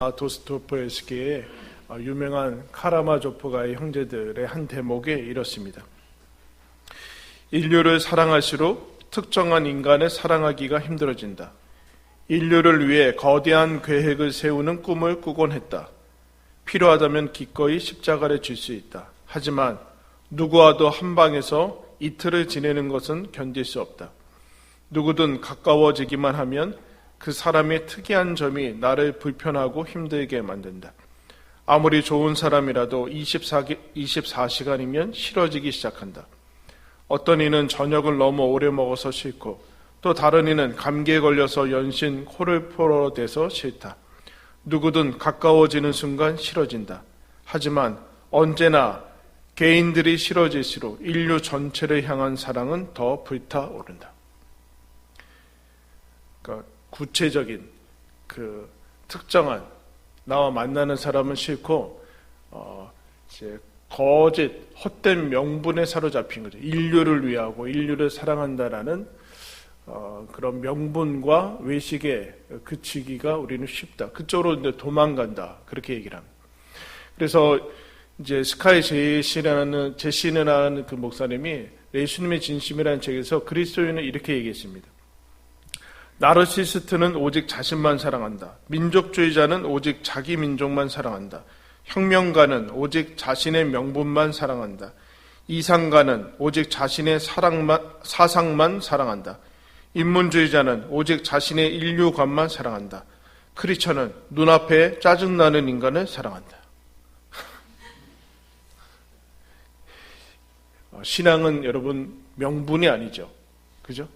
도스토옙스키의 유명한 카라마조프가의 형제들의 한 대목에 이렇습니다. 인류를 사랑할수록 특정한 인간을 사랑하기가 힘들어진다. 인류를 위해 거대한 계획을 세우는 꿈을 꾸곤 했다. 필요하다면 기꺼이 십자가를 질 수 있다. 하지만 누구와도 한 방에서 이틀을 지내는 것은 견딜 수 없다. 누구든 가까워지기만 하면 그 사람의 특이한 점이 나를 불편하고 힘들게 만든다. 아무리 좋은 사람이라도 24시간이면 싫어지기 시작한다. 어떤 이는 저녁을 너무 오래 먹어서 싫고, 또 다른 이는 감기에 걸려서 연신 코를 풀어대서 싫다. 누구든 가까워지는 순간 싫어진다. 하지만 언제나 개인들이 싫어질수록 인류 전체를 향한 사랑은 더 불타오른다. 그러니까 구체적인 특정한 나와 만나는 사람은 싫고 이제 거짓 헛된 명분에 사로잡힌 거죠. 인류를 위하고 인류를 사랑한다라는 그런 명분과 외식에 그치기가 우리는 쉽다. 그쪽으로 이제 도망간다. 그렇게 얘기를 합니다. 그래서 이제 스카이 제시라는 그 목사님이 예수님의 진심이라는 책에서 그리스도인은 이렇게 얘기했습니다. 나르시스트는 오직 자신만 사랑한다. 민족주의자는 오직 자기 민족만 사랑한다. 혁명가는 오직 자신의 명분만 사랑한다. 이상가는 오직 자신의 사상만 사랑한다. 인문주의자는 오직 자신의 인류관만 사랑한다. 크리스천은 눈앞에 짜증나는 인간을 사랑한다. 신앙은 여러분 명분이 아니죠. 그죠?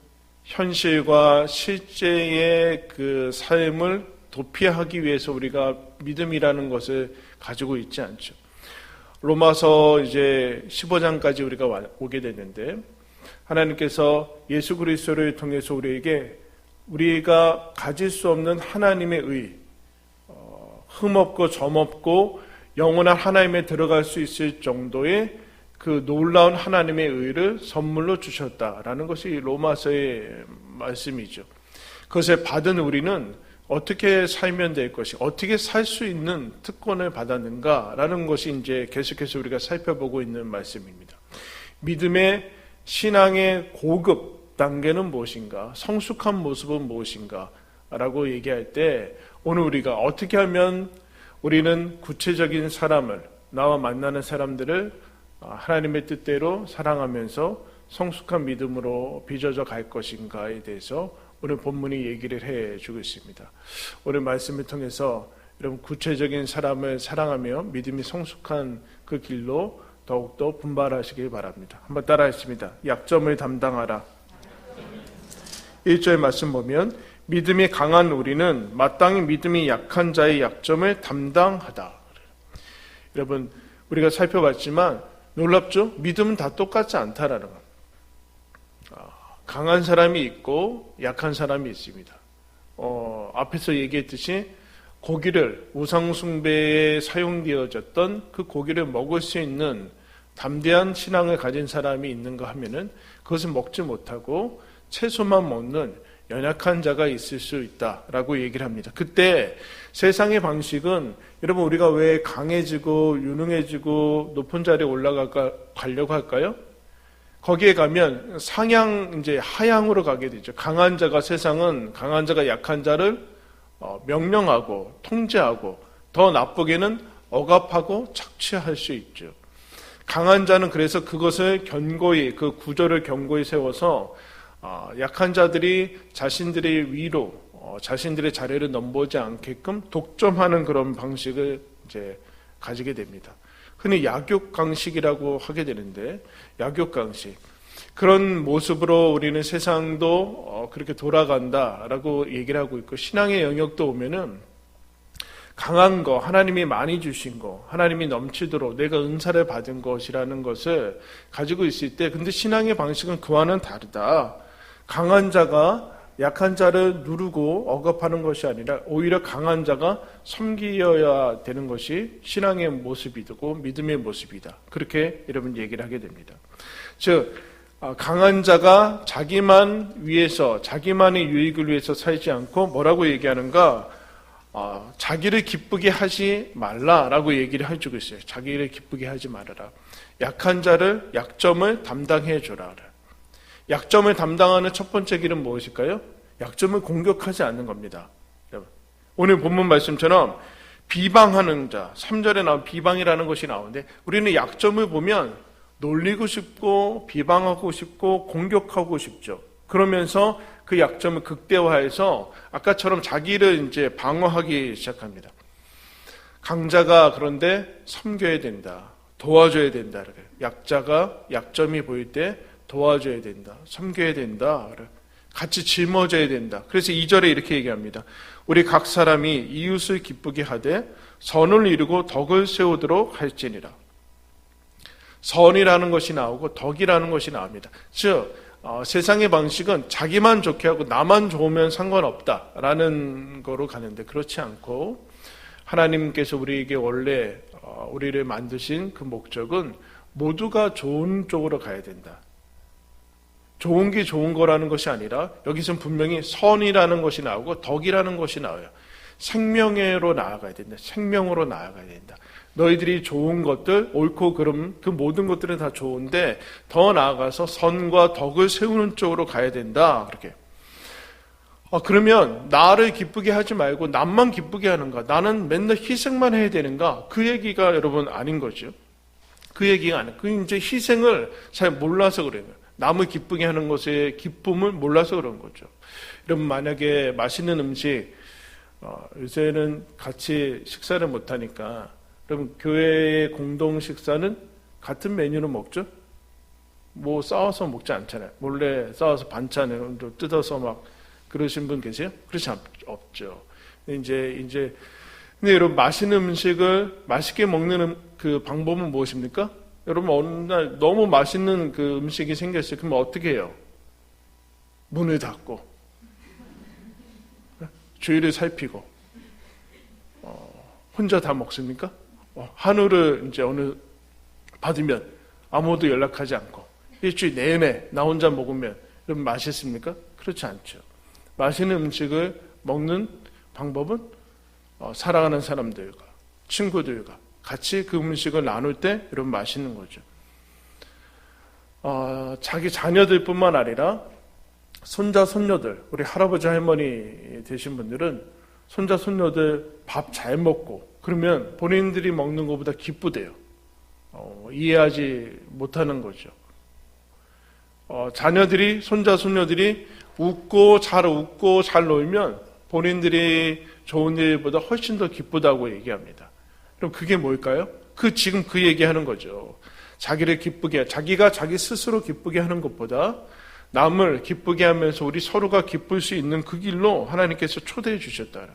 현실과 실제의 그 삶을 도피하기 위해서 우리가 믿음이라는 것을 가지고 있지 않죠. 로마서 이제 15장까지 우리가 오게 됐는데, 하나님께서 예수 그리스도를 통해서 우리가 가질 수 없는 하나님의 의, 흠없고 점없고 영원한 하나님에 들어갈 수 있을 정도의 그 놀라운 하나님의 의를 선물로 주셨다라는 것이 로마서의 말씀이죠. 그것을 받은 우리는 어떻게 살면 될 것이, 어떻게 살 수 있는 특권을 받았는가라는 것이 이제 계속해서 우리가 살펴보고 있는 말씀입니다. 믿음의 신앙의 고급 단계는 무엇인가? 성숙한 모습은 무엇인가? 라고 얘기할 때 오늘 우리가 어떻게 하면 우리는 구체적인 사람을, 나와 만나는 사람들을 하나님의 뜻대로 사랑하면서 성숙한 믿음으로 빚어져 갈 것인가에 대해서 오늘 본문이 얘기를 해주고 있습니다. 오늘 말씀을 통해서 여러분 구체적인 사람을 사랑하며 믿음이 성숙한 그 길로 더욱더 분발하시길 바랍니다. 한번 따라하겠습니다. 약점을 담당하라. 1절 말씀 보면 믿음이 강한 우리는 마땅히 믿음이 약한 자의 약점을 담당하다. 여러분 우리가 살펴봤지만 놀랍죠? 믿음은 다 똑같지 않다라는 것. 강한 사람이 있고 약한 사람이 있습니다. 앞에서 얘기했듯이 고기를 우상 숭배에 사용되어졌던 그 고기를 먹을 수 있는 담대한 신앙을 가진 사람이 있는가 하면은 그것을 먹지 못하고 채소만 먹는 연약한 자가 있을 수 있다라고 얘기를 합니다. 그때 세상의 방식은 여러분 우리가 왜 강해지고 유능해지고 높은 자리에 가려고 할까요? 거기에 가면 이제 하향으로 가게 되죠. 강한 자가 세상은 강한 자가 약한 자를 명령하고 통제하고 더 나쁘게는 억압하고 착취할 수 있죠. 강한 자는 그래서 그것을 견고히 그 구조를 견고히 세워서 약한 자들이 자신들의 위로 자신들의 자리를 넘보지 않게끔 독점하는 그런 방식을 이제 가지게 됩니다. 흔히 약육강식이라고 하게 되는데 약육강식 그런 모습으로 우리는 세상도 그렇게 돌아간다라고 얘기를 하고 있고 신앙의 영역도 오면은 강한 거 하나님이 많이 주신 거 하나님이 넘치도록 내가 은사를 받은 것이라는 것을 가지고 있을 때 근데 신앙의 방식은 그와는 다르다. 강한 자가 약한 자를 누르고 억압하는 것이 아니라 오히려 강한 자가 섬기어야 되는 것이 신앙의 모습이고 믿음의 모습이다. 그렇게 여러분 얘기를 하게 됩니다. 즉 강한 자가 자기만 위해서 자기만의 유익을 위해서 살지 않고 뭐라고 얘기하는가? 자기를 기쁘게 하지 말라라고 얘기를 해주고 있어요. 자기를 기쁘게 하지 말아라. 약한 자를, 약점을 담당해 주라. 약점을 담당하는 첫 번째 길은 무엇일까요? 약점을 공격하지 않는 겁니다. 오늘 본문 말씀처럼 비방하는 자, 3절에 나온 비방이라는 것이 나오는데, 우리는 약점을 보면 놀리고 싶고 비방하고 싶고 공격하고 싶죠. 그러면서 그 약점을 극대화해서 아까처럼 자기를 이제 방어하기 시작합니다. 강자가 그런데 섬겨야 된다, 도와줘야 된다. 약자가 약점이 보일 때 도와줘야 된다, 섬겨야 된다, 같이 짊어져야 된다. 그래서 2절에 이렇게 얘기합니다. 우리 각 사람이 이웃을 기쁘게 하되 선을 이루고 덕을 세우도록 할지니라. 선이라는 것이 나오고 덕이라는 것이 나옵니다. 즉 세상의 방식은 자기만 좋게 하고 나만 좋으면 상관없다라는 거로 가는데, 그렇지 않고 하나님께서 우리에게 원래 우리를 만드신 그 목적은 모두가 좋은 쪽으로 가야 된다. 좋은 게 좋은 거라는 것이 아니라 여기서는 분명히 선이라는 것이 나오고 덕이라는 것이 나와요. 생명으로 나아가야 된다. 생명으로 나아가야 된다. 너희들이 좋은 것들, 옳고 그름, 그 모든 것들은 다 좋은데 더 나아가서 선과 덕을 세우는 쪽으로 가야 된다. 그렇게. 그러면 나를 기쁘게 하지 말고 남만 기쁘게 하는가? 나는 맨날 희생만 해야 되는가? 그 얘기가 여러분 아닌 거죠. 그 얘기가 아니에요. 그 이제 희생을 잘 몰라서 그래요. 남을 기쁘게 하는 것의 기쁨을 몰라서 그런 거죠. 여러분, 만약에 맛있는 음식, 요새는 같이 식사를 못하니까, 여러분, 교회의 공동 식사는 같은 메뉴로 먹죠? 뭐 싸워서 먹지 않잖아요. 몰래 싸워서 반찬을 뜯어서 막 그러신 분 계세요? 그렇지 없죠. 근데 여러분, 맛있는 음식을 맛있게 먹는 그 방법은 무엇입니까? 여러분, 어느 날 너무 맛있는 그 음식이 생겼어요. 그럼 어떻게 해요? 문을 닫고 주위를 살피고 혼자 다 먹습니까? 한우를 이제 어느 받으면 아무도 연락하지 않고 일주일 내내 나 혼자 먹으면 여러분 맛있습니까? 그렇지 않죠. 맛있는 음식을 먹는 방법은 사랑하는 사람들과 친구들과 같이 그 음식을 나눌 때 여러분 맛있는 거죠. 자기 자녀들뿐만 아니라 손자 손녀들, 우리 할아버지 할머니 되신 분들은 손자 손녀들 밥 잘 먹고 그러면 본인들이 먹는 것보다 기쁘대요. 이해하지 못하는 거죠. 자녀들이, 손자 손녀들이 웃고 잘 놀면 본인들이 좋은 일보다 훨씬 더 기쁘다고 얘기합니다. 그럼 그게 뭘까요? 지금 그 얘기하는 거죠. 자기를 기쁘게, 자기가 자기 스스로 기쁘게 하는 것보다 남을 기쁘게 하면서 우리 서로가 기쁠 수 있는 그 길로 하나님께서 초대해 주셨다.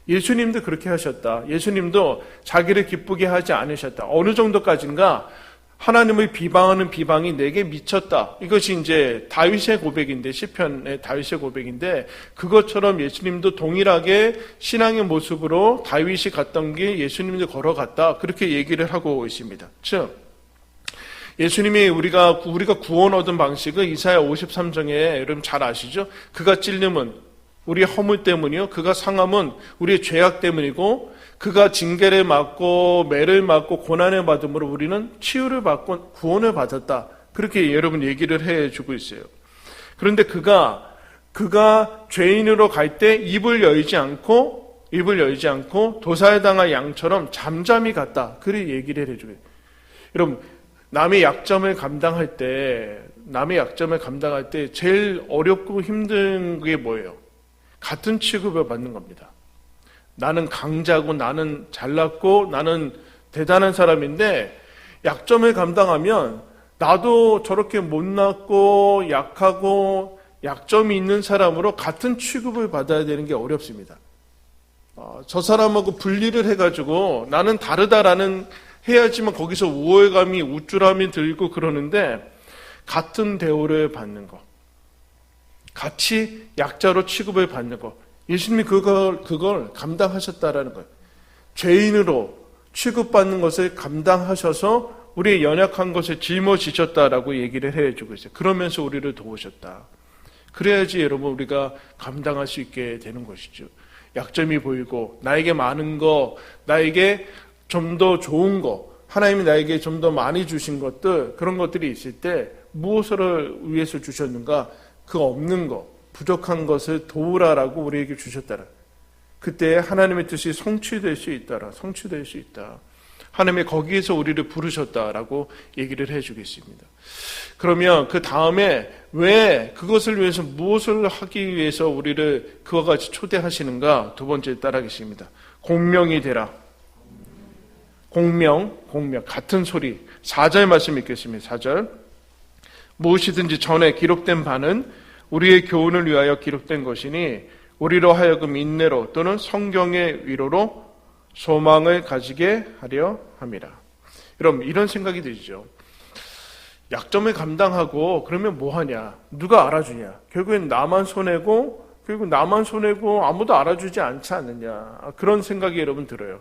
예수님도 그렇게 하셨다. 예수님도 자기를 기쁘게 하지 않으셨다. 어느 정도까지인가 하나님을 비방하는 비방이 내게 미쳤다. 이것이 이제 다윗의 고백인데, 시편의 다윗의 고백인데, 그것처럼 예수님도 동일하게 신앙의 모습으로 다윗이 갔던 길 예수님도 걸어갔다. 그렇게 얘기를 하고 있습니다. 즉, 예수님이 우리가 구원 얻은 방식은 이사야 53장에 여러분 잘 아시죠? 그가 찔림은 우리의 허물 때문이요, 그가 상함은 우리의 죄악 때문이고, 그가 징계를 받고 매를 받고 고난을 받음으로 우리는 치유를 받고 구원을 받았다. 그렇게 여러분 얘기를 해주고 있어요. 그런데 그가 죄인으로 갈 때 입을 열지 않고 도살당한 양처럼 잠잠히 갔다. 그렇게 얘기를 해주고 있어요. 여러분, 남의 약점을 감당할 때 제일 어렵고 힘든 게 뭐예요? 같은 취급을 받는 겁니다. 나는 강자고 나는 잘났고 나는 대단한 사람인데 약점을 감당하면 나도 저렇게 못났고 약하고 약점이 있는 사람으로 같은 취급을 받아야 되는 게 어렵습니다. 저 사람하고 분리를 해가지고 나는 다르다라는 해야지만 거기서 우월감이 우쭐함이 들고 그러는데 같은 대우를 받는 것, 같이 약자로 취급을 받는 것, 예수님이 그걸 감당하셨다라는 거예요. 죄인으로 취급받는 것을 감당하셔서 우리의 연약한 것을 짊어지셨다라고 얘기를 해주고 있어요. 그러면서 우리를 도우셨다. 그래야지 여러분 우리가 감당할 수 있게 되는 것이죠. 약점이 보이고 나에게 많은 거, 나에게 좀 더 좋은 거, 하나님이 나에게 좀 더 많이 주신 것들, 그런 것들이 있을 때 무엇을 위해서 주셨는가? 그 없는 거, 부족한 것을 도우라라고 우리에게 주셨다라. 그때 하나님의 뜻이 성취될 수 있다라. 성취될 수 있다. 하나님이 거기에서 우리를 부르셨다라고 얘기를 해주겠습니다. 그러면 그 다음에 왜 그것을 위해서 무엇을 하기 위해서 우리를 그와 같이 초대하시는가? 두 번째 따라하겠습니다. 공명이 되라. 공명, 같은 소리. 4절 말씀 읽겠습니다. 4절. 무엇이든지 전에 기록된 바는 우리의 교훈을 위하여 기록된 것이니 우리로 하여금 인내로 또는 성경의 위로로 소망을 가지게 하려 함이라. 여러분, 이런 생각이 들죠. 약점을 감당하고 그러면 뭐하냐? 누가 알아주냐? 결국엔 나만 손해고 아무도 알아주지 않지 않느냐? 그런 생각이 여러분 들어요.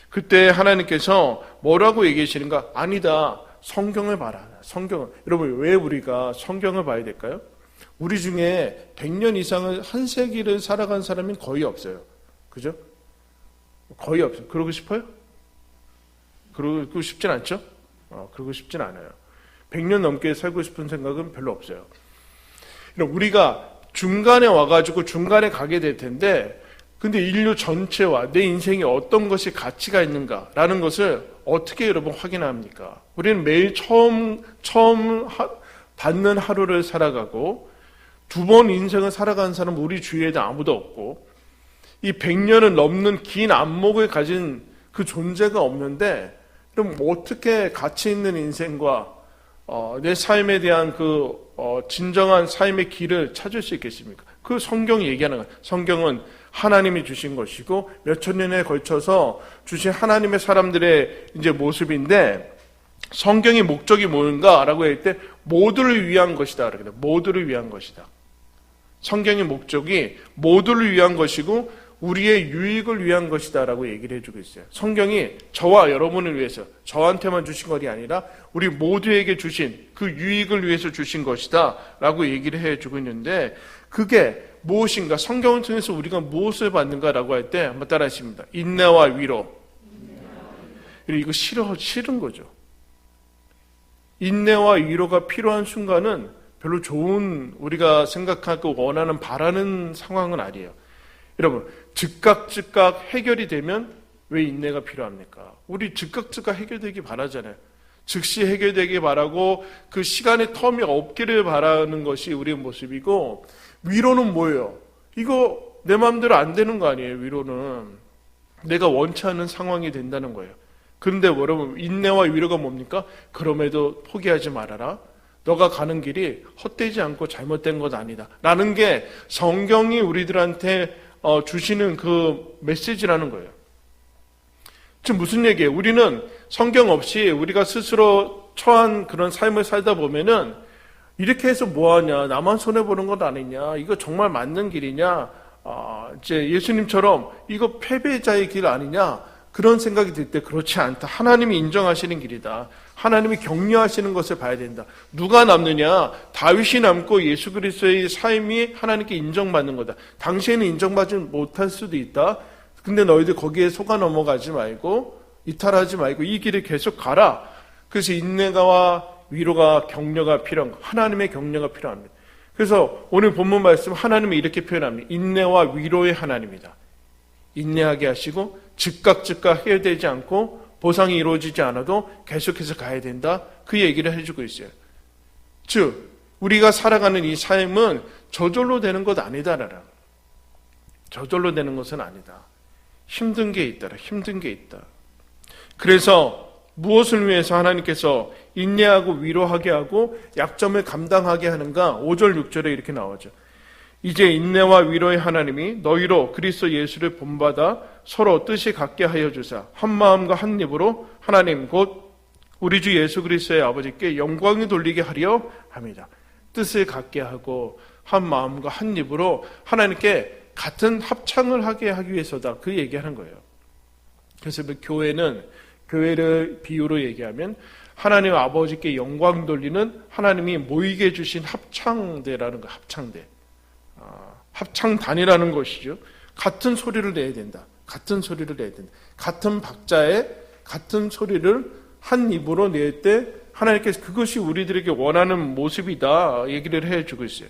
그때 하나님께서 뭐라고 얘기하시는가? 아니다. 성경을 봐라. 성경을. 여러분, 왜 우리가 성경을 봐야 될까요? 우리 중에 100년 이상을 한 세기를 살아간 사람이 거의 없어요. 그죠? 거의 없어요. 그러고 싶어요? 그러고 싶진 않죠? 그러고 싶진 않아요. 100년 넘게 살고 싶은 생각은 별로 없어요. 우리가 중간에 와가지고 중간에 가게 될 텐데, 근데 인류 전체와 내 인생에 어떤 것이 가치가 있는가라는 것을 어떻게 여러분 확인합니까? 우리는 매일 처음 받는 하루를 살아가고, 2번 인생을 살아가는 사람은 우리 주위에도 아무도 없고, 이 100년을 넘는 긴 안목을 가진 그 존재가 없는데, 그럼 어떻게 가치 있는 인생과 내 삶에 대한 진정한 삶의 길을 찾을 수 있겠습니까? 그 성경이 얘기하는 거예요. 성경은 하나님이 주신 것이고 몇천 년에 걸쳐서 주신 하나님의 사람들의 이제 모습인데, 성경의 목적이 뭔가라고 할 때 모두를 위한 것이다. 그러거든요. 모두를 위한 것이다. 성경의 목적이 모두를 위한 것이고 우리의 유익을 위한 것이다 라고 얘기를 해주고 있어요. 성경이 저와 여러분을 위해서, 저한테만 주신 것이 아니라 우리 모두에게 주신 그 유익을 위해서 주신 것이다 라고 얘기를 해주고 있는데, 그게 무엇인가? 성경을 통해서 우리가 무엇을 받는가 라고 할 때 한번 따라 하십니다. 인내와 위로. 이거 싫은 거죠. 인내와 위로가 필요한 순간은 별로 좋은, 우리가 생각하고 원하는, 바라는 상황은 아니에요. 여러분, 즉각 해결이 되면 왜 인내가 필요합니까? 우리 즉각 해결되기 바라잖아요. 즉시 해결되기 바라고 그 시간의 텀이 없기를 바라는 것이 우리의 모습이고, 위로는 뭐예요? 이거 내 마음대로 안 되는 거 아니에요. 위로는 내가 원치 않는 상황이 된다는 거예요. 그런데 여러분, 인내와 위로가 뭡니까? 그럼에도 포기하지 말아라. 너가 가는 길이 헛되지 않고 잘못된 것 아니다 라는 게 성경이 우리들한테 주시는 그 메시지라는 거예요. 지금 무슨 얘기예요? 우리는 성경 없이 우리가 스스로 처한 그런 삶을 살다 보면은 이렇게 해서 뭐하냐, 나만 손해보는 것 아니냐, 이거 정말 맞는 길이냐, 이제 예수님처럼 이거 패배자의 길 아니냐, 그런 생각이 들 때 그렇지 않다. 하나님이 인정하시는 길이다. 하나님이 격려하시는 것을 봐야 된다. 누가 남느냐? 다윗이 남고 예수 그리스도의 삶이 하나님께 인정받는 거다. 당시에는 인정받지 못할 수도 있다. 근데 너희들 거기에 속아 넘어가지 말고, 이탈하지 말고 이 길을 계속 가라. 그래서 인내와 위로가, 격려가 필요한 거. 하나님의 격려가 필요합니다. 그래서 오늘 본문 말씀 하나님이 이렇게 표현합니다. 인내와 위로의 하나님이다. 인내하게 하시고 즉각 해결되지 않고 보상이 이루어지지 않아도 계속해서 가야 된다. 그 얘기를 해주고 있어요. 즉 우리가 살아가는 이 삶은 저절로 되는 것 아니다라라. 저절로 되는 것은 아니다. 힘든 게 있다라. 힘든 게 있다. 그래서 무엇을 위해서 하나님께서 인내하고 위로하게 하고 약점을 감당하게 하는가? 5절 6절에 이렇게 나오죠. 이제 인내와 위로의 하나님이 너희로 그리스도 예수를 본받아 서로 뜻이 같게 하여 주사 한 마음과 한 입으로 하나님 곧 우리 주 예수 그리스도의 아버지께 영광을 돌리게 하려 합니다. 뜻을 같게 하고 한 마음과 한 입으로 하나님께 같은 합창을 하게 하기 위해서다. 그 얘기하는 거예요. 그래서 교회를 비유로 얘기하면 하나님 아버지께 영광 돌리는 하나님이 모이게 해주신 합창대라는 거. 합창대. 합창단이라는 것이죠. 같은 소리를 내야 된다. 같은 소리를 내야 된다. 같은 박자에 같은 소리를 한 입으로 낼 때 하나님께서 그것이 우리들에게 원하는 모습이다 얘기를 해주고 있어요.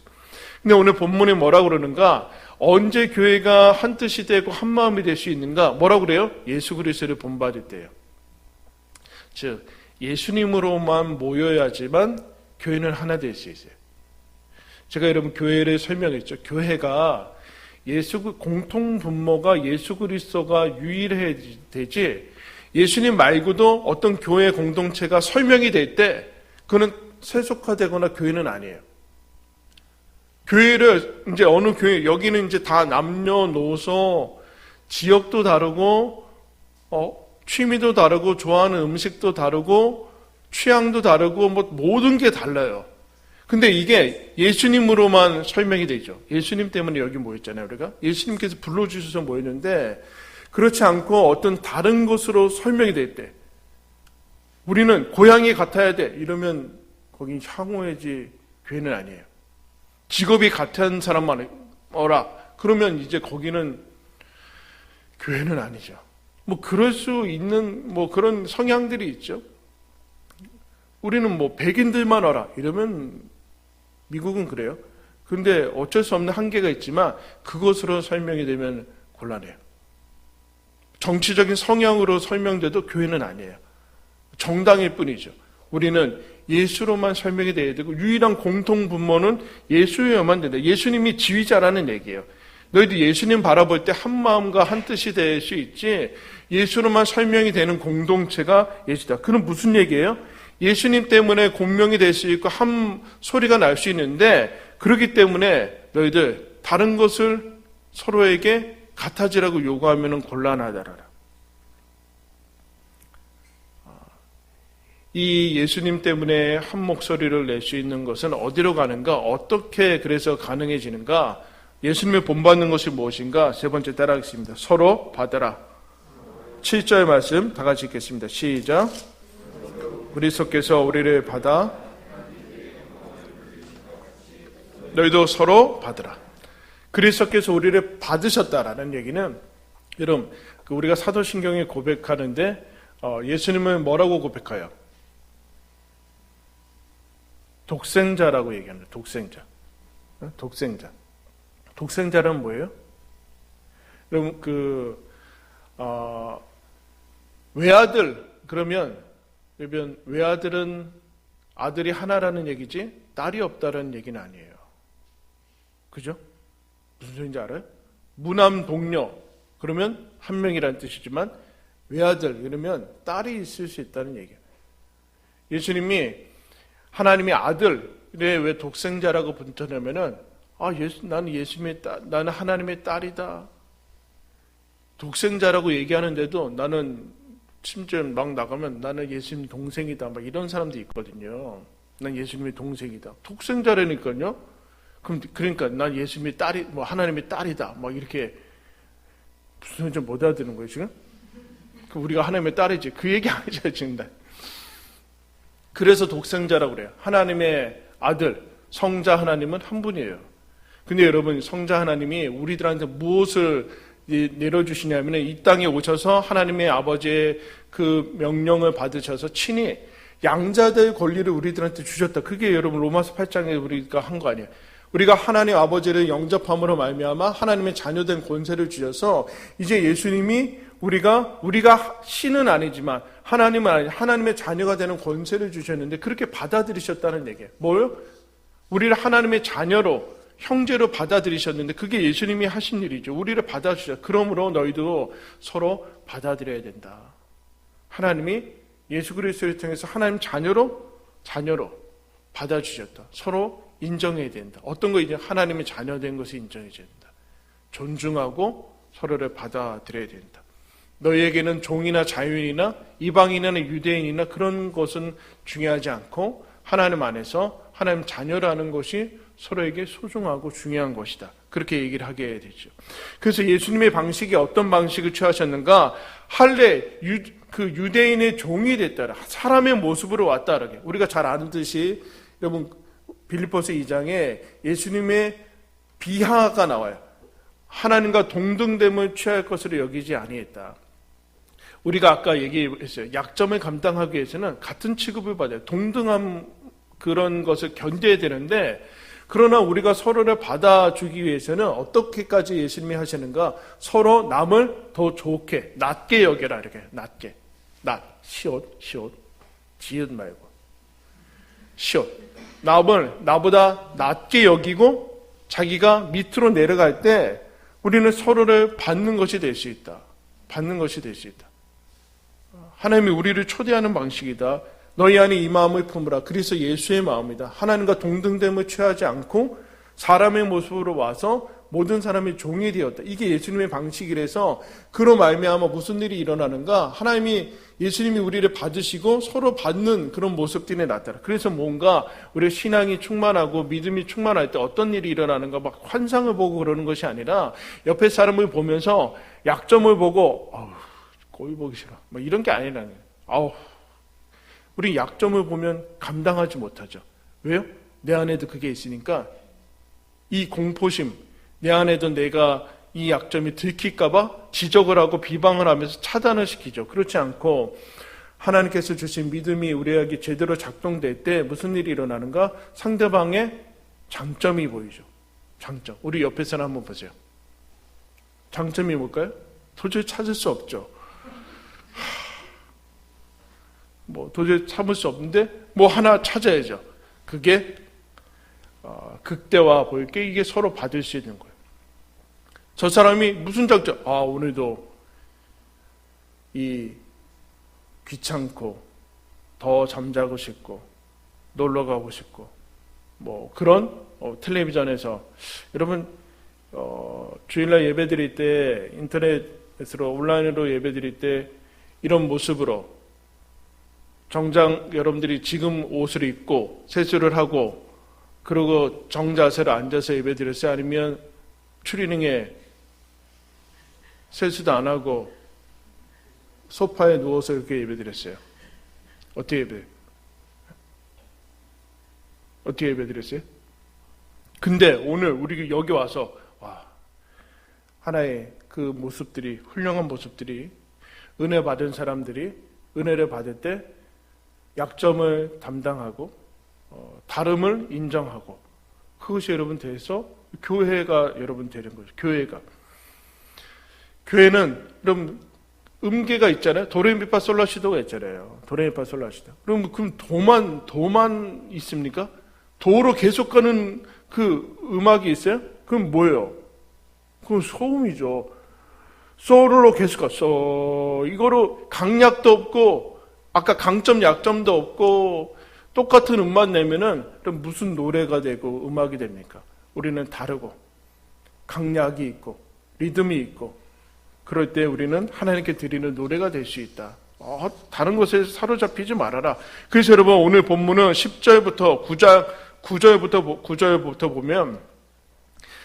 근데 오늘 본문에 뭐라고 그러는가? 언제 교회가 한 뜻이 되고 한 마음이 될 수 있는가? 뭐라고 그래요? 예수 그리스도를 본받을 때요. 즉 예수님으로만 모여야지만 교회는 하나 될 수 있어요. 제가 여러분 교회를 설명했죠. 교회가 공통 분모가 예수 그리스도가 유일해야 되지, 예수님 말고도 어떤 교회 공동체가 설명이 될 때 그는 세속화되거나 교회는 아니에요. 교회를 이제 어느 교회, 여기는 이제 다 남녀노소, 지역도 다르고 취미도 다르고 좋아하는 음식도 다르고 취향도 다르고 모든 게 달라요. 근데 이게 예수님으로만 설명이 되죠. 예수님 때문에 여기 모였잖아요. 우리가 예수님께서 불러주셔서 모였는데, 그렇지 않고 어떤 다른 것으로 설명이 될 때, 우리는 고향이 같아야 돼 이러면 거긴 향후회지 교회는 아니에요. 직업이 같은 사람만 어라 그러면 이제 거기는 교회는 아니죠. 그럴 수 있는 그런 성향들이 있죠. 우리는 백인들만 어라 이러면 미국은 그래요. 그런데 어쩔 수 없는 한계가 있지만 그것으로 설명이 되면 곤란해요. 정치적인 성향으로 설명돼도 교회는 아니에요. 정당일 뿐이죠. 우리는 예수로만 설명이 돼야 되고 유일한 공통 분모는 예수여만 된다. 예수님이 지휘자라는 얘기예요. 너희들 예수님 바라볼 때 한 마음과 한 뜻이 될 수 있지, 예수로만 설명이 되는 공동체가 예수다. 그건 무슨 얘기예요? 예수님 때문에 공명이 될 수 있고 한 소리가 날 수 있는데, 그렇기 때문에 너희들 다른 것을 서로에게 같아지라고 요구하면 곤란하다라. 이 예수님 때문에 한 목소리를 낼 수 있는 것은 어디로 가는가? 어떻게 그래서 가능해지는가? 예수님을 본받는 것이 무엇인가? 세 번째 따라하겠습니다. 서로 받으라. 7절 말씀 다 같이 읽겠습니다. 시작. 그리스도께서 우리를 받아 너희도 서로 받으라. 그리스도께서 우리를 받으셨다라는 얘기는, 여러분 우리가 사도신경에 고백하는데 예수님은 뭐라고 고백해요? 독생자라고 얘기합니다. 독생자. 독생자는 뭐예요? 여러분 외아들 그러면 외아들은 아들이 하나라는 얘기지 딸이 없다라는 얘기는 아니에요. 그죠? 무슨 소리인지 알아요? 무남 동녀 그러면 한 명이라는 뜻이지만 외아들 그러면 딸이 있을 수 있다는 얘기예요. 예수님이 하나님의 아들에 왜 독생자라고 붙였냐면은 나는 하나님의 딸이다. 독생자라고 얘기하는데도 나는 심지어 막 나가면 나는 예수님 동생이다. 막 이런 사람도 있거든요. 난 예수님의 동생이다. 독생자라니까요. 그러니까 난 예수님의 딸이 하나님의 딸이다. 막 이렇게 무슨 소리인지 못 알아듣는 거예요 지금? 우리가 하나님의 딸이지. 그 얘기 아니죠 지금. 그래서 독생자라고 그래요. 하나님의 아들, 성자 하나님은 한 분이에요. 근데 여러분 성자 하나님이 우리들한테 무엇을 내려주시냐면 이 땅에 오셔서 하나님의 아버지의 그 명령을 받으셔서 친히 양자될 권리를 우리들한테 주셨다. 그게 여러분 로마서 8장에 우리가 한 거 아니에요. 우리가 하나님 아버지를 영접함으로 말미암아 하나님의 자녀된 권세를 주셔서 이제 예수님이 우리가 신은 아니지만 하나님의 자녀가 되는 권세를 주셨는데 그렇게 받아들이셨다는 얘기예요. 뭐요? 우리를 하나님의 자녀로 형제로 받아들이셨는데 그게 예수님이 하신 일이죠. 우리를 받아주셨다. 그러므로 너희도 서로 받아들여야 된다. 하나님이 예수 그리스도를 통해서 하나님 자녀로 받아주셨다. 서로 인정해야 된다. 어떤 거 이제 하나님의 자녀된 것이 인정해야 된다. 존중하고 서로를 받아들여야 된다. 너희에게는 종이나 자유인이나 이방인이나 유대인이나 그런 것은 중요하지 않고 하나님 안에서 하나님 자녀라는 것이 서로에게 소중하고 중요한 것이다. 그렇게 얘기를 하게 되죠. 그래서 예수님의 방식이 어떤 방식을 취하셨는가? 유대인의 종이 됐다. 사람의 모습으로 왔다. 우리가 잘 아는 듯이 여러분 빌립보서 2장에 예수님의 비하가 나와요. 하나님과 동등됨을 취할 것으로 여기지 아니했다. 우리가 아까 얘기했어요. 약점을 감당하기 위해서는 같은 취급을 받아요. 동등한 그런 것을 견뎌야 되는데, 그러나 우리가 서로를 받아주기 위해서는 어떻게까지 예수님이 하시는가? 서로 남을 더 좋게, 낮게 여겨라. 이렇게 낮게. 시옷, 지읒 말고. 시옷. 남을 나보다 낮게 여기고 자기가 밑으로 내려갈 때 우리는 서로를 받는 것이 될 수 있다. 받는 것이 될 수 있다. 하나님이 우리를 초대하는 방식이다. 너희 안에 이 마음을 품으라. 그리스도 예수의 마음이다. 하나님과 동등됨을 취하지 않고 사람의 모습으로 와서 모든 사람이 종이 되었다. 이게 예수님의 방식이라서 그로 말미암아 무슨 일이 일어나는가? 예수님이 우리를 받으시고 서로 받는 그런 모습들이 나타나. 그래서 뭔가 우리의 신앙이 충만하고 믿음이 충만할 때 어떤 일이 일어나는가 막 환상을 보고 그러는 것이 아니라 옆에 사람을 보면서 약점을 보고 꼴 보기 싫어. 뭐 이런 게 아니라는 거예요. 우리 약점을 보면 감당하지 못하죠. 왜요? 내 안에도 그게 있으니까 이 공포심, 내 안에도 내가 이 약점이 들킬까봐 지적을 하고 비방을 하면서 차단을 시키죠. 그렇지 않고 하나님께서 주신 믿음이 우리에게 제대로 작동될 때 무슨 일이 일어나는가? 상대방의 장점이 보이죠. 장점. 우리 옆에 사람 한번 보세요. 장점이 뭘까요? 도저히 찾을 수 없죠. 도저히 참을 수 없는데 하나 찾아야죠. 그게 극대화 보일 게 이게 서로 받을 수 있는 거예요. 저 사람이 무슨 장점? 오늘도 귀찮고 더 잠자고 싶고 놀러 가고 싶고 그런 텔레비전에서 여러분 주일날 예배 드릴 때 인터넷으로 온라인으로 예배 드릴 때 이런 모습으로 정장 여러분들이 지금 옷을 입고 세수를 하고 그리고 정자세로 앉아서 예배 드렸어요? 아니면 추리닝에 세수도 안 하고 소파에 누워서 이렇게 예배 드렸어요? 어떻게 예배 드렸어요? 근데 오늘 우리 여기 와서 하나의 그 모습들이, 훌륭한 모습들이, 은혜 받은 사람들이 은혜를 받을 때 약점을 담당하고 다름을 인정하고, 그것이 여러분 돼서 교회가 여러분 되는 거죠. 교회는 여러분 음계가 있잖아요. 도레미파솔라시도가 있잖아요. 도레미파솔라시도. 그럼 도만 있습니까? 도로 계속 가는 그 음악이 있어요? 그럼 뭐예요? 그건 소음이죠. 소로 계속 갔어. 이거로 강약도 없고 아까 강점 약점도 없고 똑같은 음만 내면은 그럼 무슨 노래가 되고 음악이 됩니까? 우리는 다르고 강약이 있고 리듬이 있고 그럴 때 우리는 하나님께 드리는 노래가 될 수 있다. 다른 것에 사로잡히지 말아라. 그래서 여러분 오늘 본문은 10절부터 9절부터 보면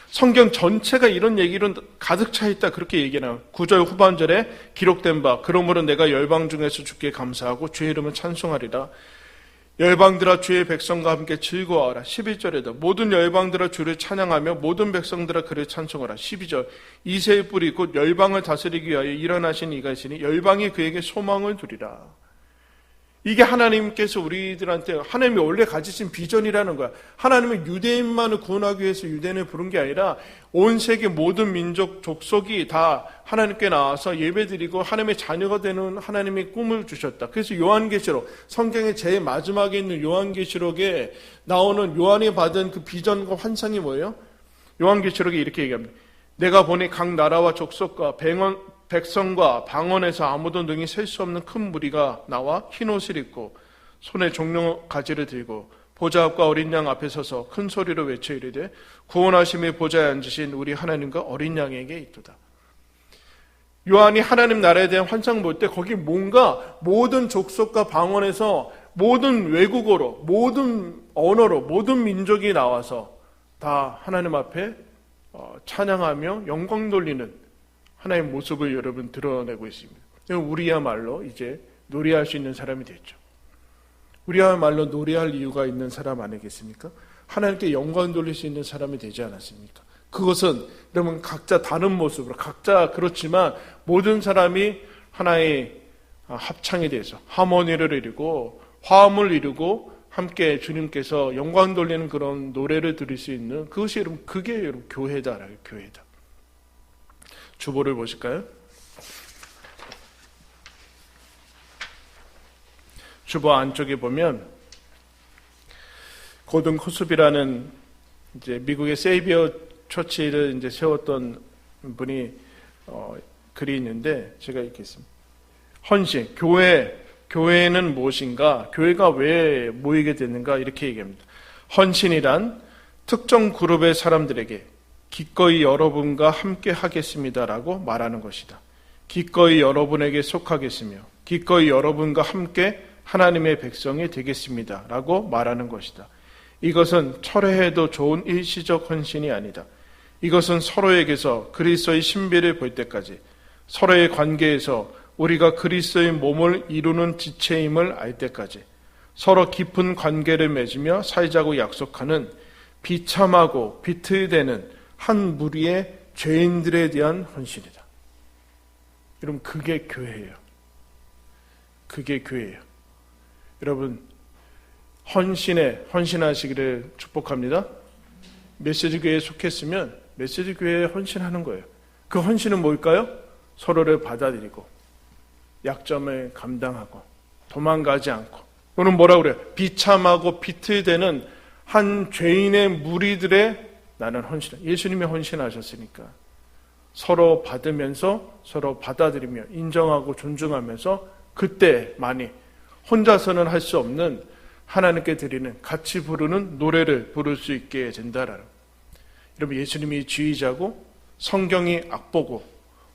성경 전체가 이런 얘기로 가득 차 있다 그렇게 얘기해요. 9절 후반절에 기록된 바 그러므로 내가 열방 중에서 주께 감사하고 주의 이름을 찬송하리라. 열방들아 주의 백성과 함께 즐거워하라. 11절에도 모든 열방들아 주를 찬양하며 모든 백성들아 그를 찬송하라. 12절 이새의 뿌리 곧 열방을 다스리기 위하여 일어나신 이가 있으니 열방이 그에게 소망을 두리라. 이게 하나님께서 우리들한테 하나님이 원래 가지신 비전이라는 거야. 하나님은 유대인만을 구원하기 위해서 유대인을 부른 게 아니라 온 세계 모든 민족 족속이 다 하나님께 나와서 예배드리고 하나님의 자녀가 되는 하나님의 꿈을 주셨다. 그래서 요한계시록, 성경의 제일 마지막에 있는 요한계시록에 나오는 요한이 받은 그 비전과 환상이 뭐예요? 요한계시록에 이렇게 얘기합니다. 내가 보니 각 나라와 족속과 백성과 방언에서 아무도 능히 셀 수 없는 큰 무리가 나와 흰 옷을 입고 손에 종려 가지를 들고 보좌 앞과 어린 양 앞에 서서 큰 소리로 외쳐 이르되 구원하심의 보좌에 앉으신 우리 하나님과 어린 양에게 있도다. 요한이 하나님 나라에 대한 환상 볼 때 거기 뭔가 모든 족속과 방언에서 모든 외국어로 모든 언어로 모든 민족이 나와서 다 하나님 앞에 찬양하며 영광 돌리는 하나님의 모습을 여러분 드러내고 있습니다. 우리야말로 이제 노래할 수 있는 사람이 됐죠. 우리야말로 노래할 이유가 있는 사람 아니겠습니까? 하나님께 영광 돌릴 수 있는 사람이 되지 않았습니까? 그것은 여러분 각자 다른 모습으로 각자 그렇지만 모든 사람이 하나의 합창에 대해서 하모니를 이루고 화음을 이루고 함께 주님께서 영광 돌리는 그런 노래를 들을 수 있는 그것이 여러분 그게 여러분 교회다라고 교회다. 주보를 보실까요? 주보 안쪽에 보면 고든 코스비라는 이제 미국의 세이비어 처치를 이제 세웠던 분이 글이 있는데 제가 읽겠습니다. 헌신, 교회는 무엇인가? 교회가 왜 모이게 됐는가? 이렇게 얘기합니다. 헌신이란 특정 그룹의 사람들에게 기꺼이 여러분과 함께 하겠습니다라고 말하는 것이다. 기꺼이 여러분에게 속하겠으며 기꺼이 여러분과 함께 하나님의 백성이 되겠습니다라고 말하는 것이다. 이것은 철회해도 좋은 일시적 헌신이 아니다. 이것은 서로에게서 그리스도의 신비를 볼 때까지 서로의 관계에서 우리가 그리스도의 몸을 이루는 지체임을 알 때까지 서로 깊은 관계를 맺으며 살자고 약속하는 비참하고 비틀대는 한 무리의 죄인들에 대한 헌신이다. 여러분 그게 교회예요. 그게 교회예요. 여러분 헌신하시기를 축복합니다. 메시지 교회에 속했으면 메시지 교회에 헌신하는 거예요. 그 헌신은 뭘까요? 서로를 받아들이고 약점을 감당하고 도망가지 않고 그는 뭐라고 그래요? 비참하고 비틀대는 한 죄인의 무리들의 나는 헌신. 예수님이 헌신하셨으니까 서로 받으면서 서로 받아들이며 인정하고 존중하면서 그때만이 혼자서는 할 수 없는 하나님께 드리는 같이 부르는 노래를 부를 수 있게 된다라는. 여러분 예수님이 지휘자고 성경이 악보고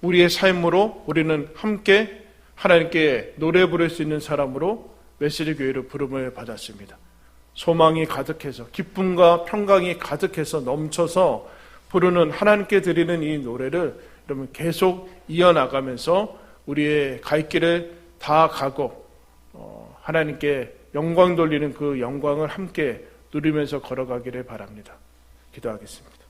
우리의 삶으로 우리는 함께 하나님께 노래 부를 수 있는 사람으로 메시지 교회로 부름을 받았습니다. 소망이 가득해서 기쁨과 평강이 가득해서 넘쳐서 부르는 하나님께 드리는 이 노래를 여러분 계속 이어나가면서 우리의 갈 길을 다 가고 하나님께 영광 돌리는 그 영광을 함께 누리면서 걸어가기를 바랍니다. 기도하겠습니다.